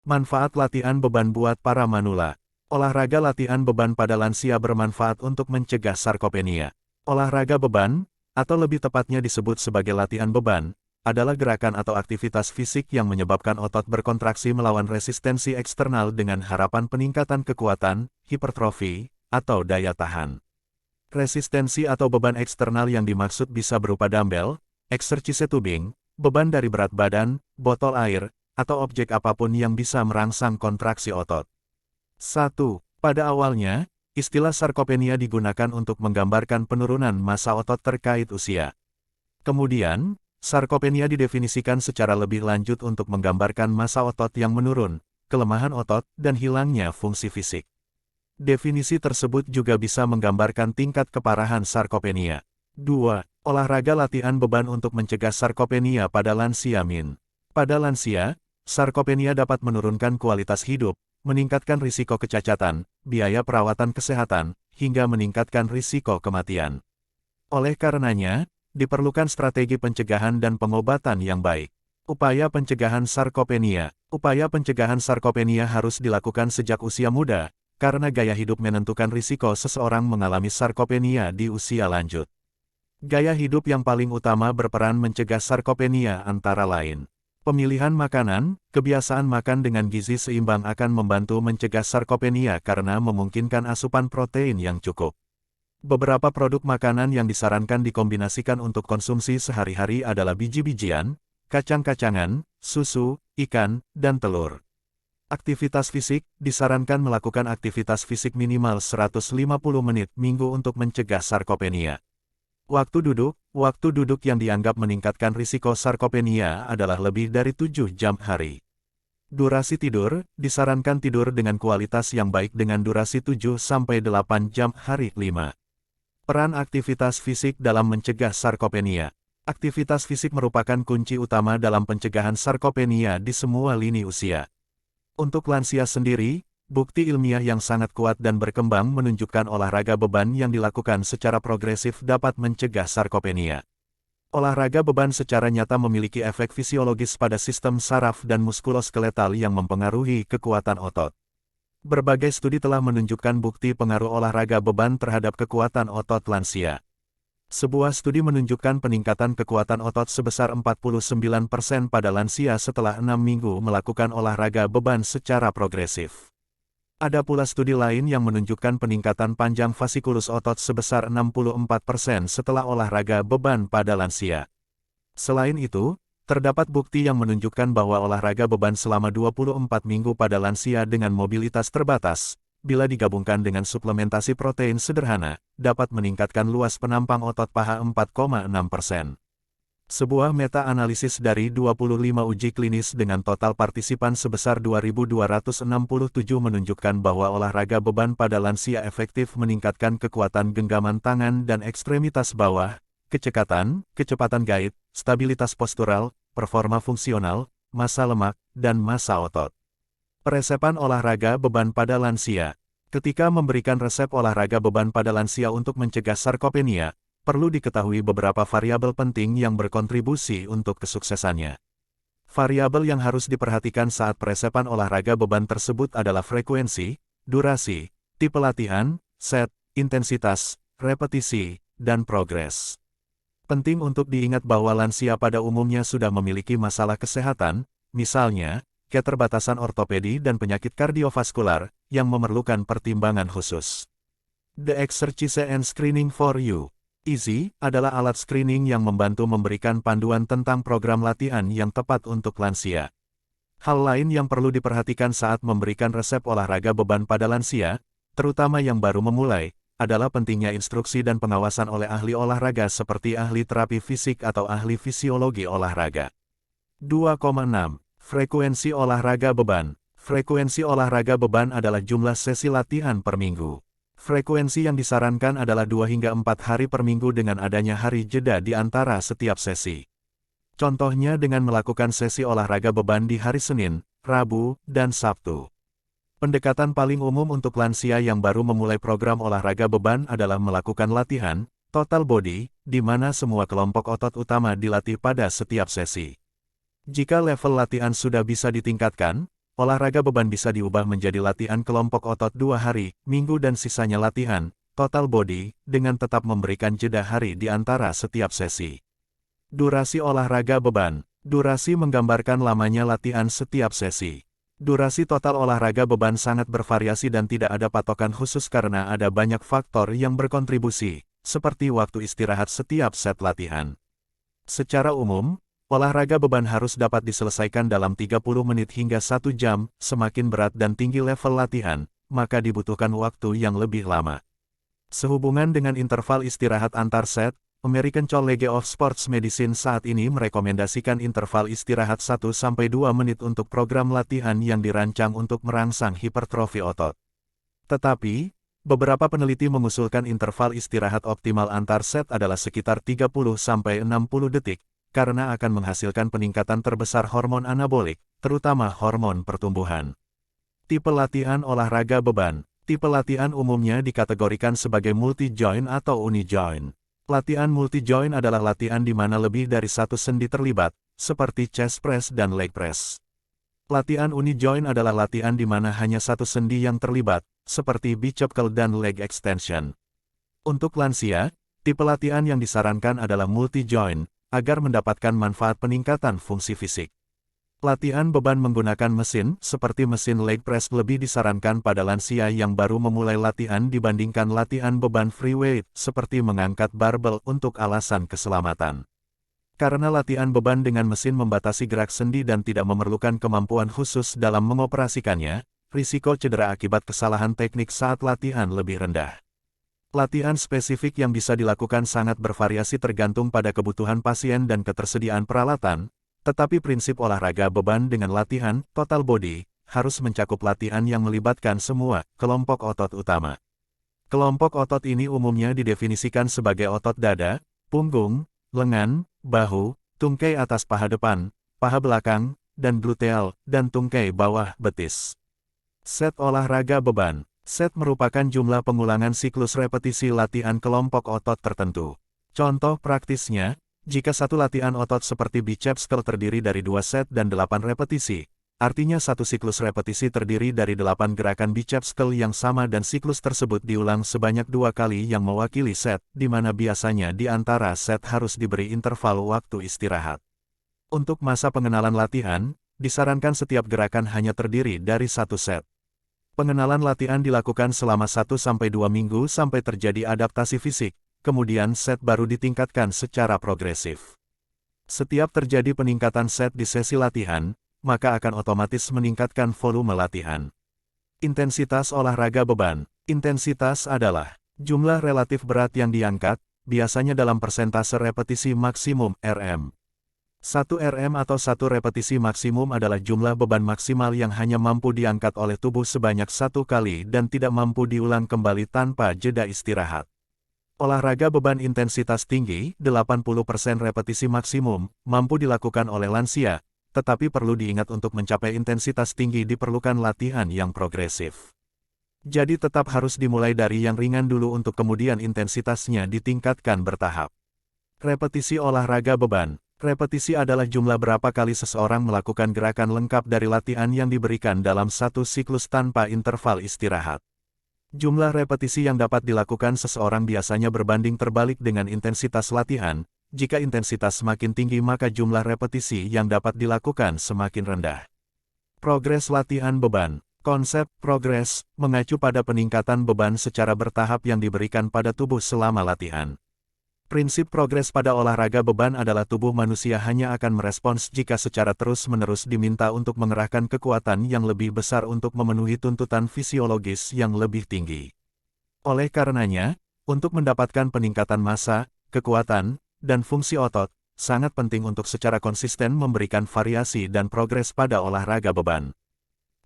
Manfaat latihan beban buat para manula. Olahraga latihan beban pada lansia bermanfaat untuk mencegah sarkopenia. Olahraga beban, atau lebih tepatnya disebut sebagai latihan beban, adalah gerakan atau aktivitas fisik yang menyebabkan otot berkontraksi melawan resistensi eksternal dengan harapan peningkatan kekuatan, hipertrofi, atau daya tahan. Resistensi atau beban eksternal yang dimaksud bisa berupa dumbbell, exercise tubing, beban dari berat badan, botol air, atau objek apapun yang bisa merangsang kontraksi otot. 1. Pada awalnya, istilah sarkopenia digunakan untuk menggambarkan penurunan massa otot terkait usia. Kemudian, sarkopenia didefinisikan secara lebih lanjut untuk menggambarkan massa otot yang menurun, kelemahan otot, dan hilangnya fungsi fisik. Definisi tersebut juga bisa menggambarkan tingkat keparahan sarkopenia. 2. Olahraga latihan beban untuk mencegah sarkopenia pada lansia min. Pada lansia, sarkopenia dapat menurunkan kualitas hidup, meningkatkan risiko kecacatan, biaya perawatan kesehatan, hingga meningkatkan risiko kematian. Oleh karenanya, diperlukan strategi pencegahan dan pengobatan yang baik. Upaya pencegahan sarkopenia. Upaya pencegahan sarkopenia harus dilakukan sejak usia muda, karena gaya hidup menentukan risiko seseorang mengalami sarkopenia di usia lanjut. Gaya hidup yang paling utama berperan mencegah sarkopenia antara lain. Pemilihan makanan, kebiasaan makan dengan gizi seimbang akan membantu mencegah sarkopenia karena memungkinkan asupan protein yang cukup. Beberapa produk makanan yang disarankan dikombinasikan untuk konsumsi sehari-hari adalah biji-bijian, kacang-kacangan, susu, ikan, dan telur. Aktivitas fisik, disarankan melakukan aktivitas fisik minimal 150 menit minggu untuk mencegah sarkopenia. Waktu duduk yang dianggap meningkatkan risiko sarkopenia adalah lebih dari 7 jam hari. Durasi tidur, disarankan tidur dengan kualitas yang baik dengan durasi 7-8 jam hari. 5. Peran aktivitas fisik dalam mencegah sarkopenia. Aktivitas fisik merupakan kunci utama dalam pencegahan sarkopenia di semua lini usia. Untuk lansia sendiri, bukti ilmiah yang sangat kuat dan berkembang menunjukkan olahraga beban yang dilakukan secara progresif dapat mencegah sarkopenia. Olahraga beban secara nyata memiliki efek fisiologis pada sistem saraf dan muskuloskeletal yang mempengaruhi kekuatan otot. Berbagai studi telah menunjukkan bukti pengaruh olahraga beban terhadap kekuatan otot lansia. Sebuah studi menunjukkan peningkatan kekuatan otot sebesar 49% pada lansia setelah 6 minggu melakukan olahraga beban secara progresif. Ada pula studi lain yang menunjukkan peningkatan panjang fasikulus otot sebesar 64% setelah olahraga beban pada lansia. Selain itu, terdapat bukti yang menunjukkan bahwa olahraga beban selama 24 minggu pada lansia dengan mobilitas terbatas, bila digabungkan dengan suplementasi protein sederhana, dapat meningkatkan luas penampang otot paha 4,6%. Sebuah meta-analisis dari 25 uji klinis dengan total partisipan sebesar 2.267 menunjukkan bahwa olahraga beban pada lansia efektif meningkatkan kekuatan genggaman tangan dan ekstremitas bawah, kecekatan, kecepatan gait, stabilitas postural, performa fungsional, massa lemak, dan massa otot. Peresepan olahraga beban pada lansia. Ketika memberikan resep olahraga beban pada lansia untuk mencegah sarkopenia, perlu diketahui beberapa variabel penting yang berkontribusi untuk kesuksesannya. Variabel yang harus diperhatikan saat peresepan olahraga beban tersebut adalah frekuensi, durasi, tipe latihan, set, intensitas, repetisi, dan progres. Penting untuk diingat bahwa lansia pada umumnya sudah memiliki masalah kesehatan, misalnya, keterbatasan ortopedi dan penyakit kardiovaskular, yang memerlukan pertimbangan khusus. The Exercise and Screening for You EASY adalah alat screening yang membantu memberikan panduan tentang program latihan yang tepat untuk lansia. Hal lain yang perlu diperhatikan saat memberikan resep olahraga beban pada lansia, terutama yang baru memulai, adalah pentingnya instruksi dan pengawasan oleh ahli olahraga seperti ahli terapi fisik atau ahli fisiologi olahraga. 2,6. Frekuensi olahraga beban. Frekuensi olahraga beban adalah jumlah sesi latihan per minggu. Frekuensi yang disarankan adalah 2 hingga 4 hari per minggu dengan adanya hari jeda di antara setiap sesi. Contohnya dengan melakukan sesi olahraga beban di hari Senin, Rabu, dan Sabtu. Pendekatan paling umum untuk lansia yang baru memulai program olahraga beban adalah melakukan latihan, total body, di mana semua kelompok otot utama dilatih pada setiap sesi. Jika level latihan sudah bisa ditingkatkan, olahraga beban bisa diubah menjadi latihan kelompok otot 2 hari, minggu dan sisanya latihan, total body, dengan tetap memberikan jeda hari di antara setiap sesi. Durasi olahraga beban. Durasi menggambarkan lamanya latihan setiap sesi. Durasi total olahraga beban sangat bervariasi dan tidak ada patokan khusus karena ada banyak faktor yang berkontribusi, seperti waktu istirahat setiap set latihan. Secara umum, olahraga beban harus dapat diselesaikan dalam 30 menit hingga 1 jam, semakin berat dan tinggi level latihan, maka dibutuhkan waktu yang lebih lama. Sehubungan dengan interval istirahat antar set, American College of Sports Medicine saat ini merekomendasikan interval istirahat 1-2 menit untuk program latihan yang dirancang untuk merangsang hipertrofi otot. Tetapi, beberapa peneliti mengusulkan interval istirahat optimal antar set adalah sekitar 30-60 detik, karena akan menghasilkan peningkatan terbesar hormon anabolik, terutama hormon pertumbuhan. Tipe latihan olahraga beban. Tipe latihan umumnya dikategorikan sebagai multi-joint atau uni-joint. Latihan multi-joint adalah latihan di mana lebih dari satu sendi terlibat, seperti chest press dan leg press. Latihan uni-joint adalah latihan di mana hanya satu sendi yang terlibat, seperti bicep curl dan leg extension. Untuk lansia, tipe latihan yang disarankan adalah multi-joint, agar mendapatkan manfaat peningkatan fungsi fisik. Latihan beban menggunakan mesin, seperti mesin leg press lebih disarankan pada lansia yang baru memulai latihan dibandingkan latihan beban free weight, seperti mengangkat barbel untuk alasan keselamatan. Karena latihan beban dengan mesin membatasi gerak sendi dan tidak memerlukan kemampuan khusus dalam mengoperasikannya, risiko cedera akibat kesalahan teknik saat latihan lebih rendah. Latihan spesifik yang bisa dilakukan sangat bervariasi tergantung pada kebutuhan pasien dan ketersediaan peralatan, tetapi prinsip olahraga beban dengan latihan total body harus mencakup latihan yang melibatkan semua kelompok otot utama. Kelompok otot ini umumnya didefinisikan sebagai otot dada, punggung, lengan, bahu, tungkai atas paha depan, paha belakang, dan gluteal, dan tungkai bawah betis. Set olahraga beban. Set merupakan jumlah pengulangan siklus repetisi latihan kelompok otot tertentu. Contoh praktisnya, jika satu latihan otot seperti biceps curl terdiri dari 2 set dan 8 repetisi, artinya satu siklus repetisi terdiri dari 8 gerakan biceps curl yang sama dan siklus tersebut diulang sebanyak 2 kali yang mewakili set, di mana biasanya di antara set harus diberi interval waktu istirahat. Untuk masa pengenalan latihan, disarankan setiap gerakan hanya terdiri dari 1 set. Pengenalan latihan dilakukan selama 1-2 minggu sampai terjadi adaptasi fisik, kemudian set baru ditingkatkan secara progresif. Setiap terjadi peningkatan set di sesi latihan, maka akan otomatis meningkatkan volume latihan. Intensitas olahraga beban. Intensitas adalah jumlah relatif berat yang diangkat, biasanya dalam persentase repetisi maksimum (RM). 1 RM atau 1 repetisi maksimum adalah jumlah beban maksimal yang hanya mampu diangkat oleh tubuh sebanyak 1 kali dan tidak mampu diulang kembali tanpa jeda istirahat. Olahraga beban intensitas tinggi, 80% repetisi maksimum, mampu dilakukan oleh lansia, tetapi perlu diingat untuk mencapai intensitas tinggi diperlukan latihan yang progresif. Jadi tetap harus dimulai dari yang ringan dulu untuk kemudian intensitasnya ditingkatkan bertahap. Repetisi olahraga beban. Repetisi adalah jumlah berapa kali seseorang melakukan gerakan lengkap dari latihan yang diberikan dalam satu siklus tanpa interval istirahat. Jumlah repetisi yang dapat dilakukan seseorang biasanya berbanding terbalik dengan intensitas latihan. Jika intensitas semakin tinggi maka jumlah repetisi yang dapat dilakukan semakin rendah. Progres latihan beban. Konsep progres mengacu pada peningkatan beban secara bertahap yang diberikan pada tubuh selama latihan. Prinsip progres pada olahraga beban adalah tubuh manusia hanya akan merespons jika secara terus-menerus diminta untuk mengerahkan kekuatan yang lebih besar untuk memenuhi tuntutan fisiologis yang lebih tinggi. Oleh karenanya, untuk mendapatkan peningkatan massa, kekuatan, dan fungsi otot, sangat penting untuk secara konsisten memberikan variasi dan progres pada olahraga beban.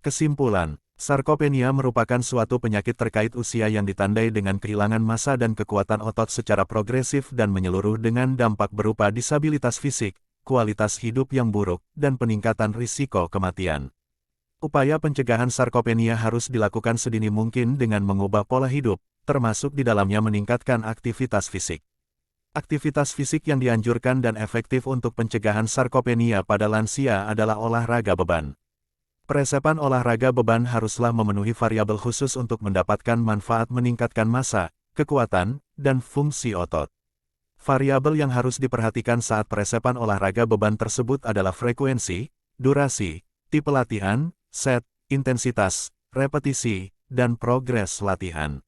Kesimpulan, sarkopenia merupakan suatu penyakit terkait usia yang ditandai dengan kehilangan massa dan kekuatan otot secara progresif dan menyeluruh dengan dampak berupa disabilitas fisik, kualitas hidup yang buruk, dan peningkatan risiko kematian. Upaya pencegahan sarkopenia harus dilakukan sedini mungkin dengan mengubah pola hidup, termasuk di dalamnya meningkatkan aktivitas fisik. Aktivitas fisik yang dianjurkan dan efektif untuk pencegahan sarkopenia pada lansia adalah olahraga beban. Peresepan olahraga beban haruslah memenuhi variabel khusus untuk mendapatkan manfaat meningkatkan massa, kekuatan, dan fungsi otot. Variabel yang harus diperhatikan saat peresepan olahraga beban tersebut adalah frekuensi, durasi, tipe latihan, set, intensitas, repetisi, dan progres latihan.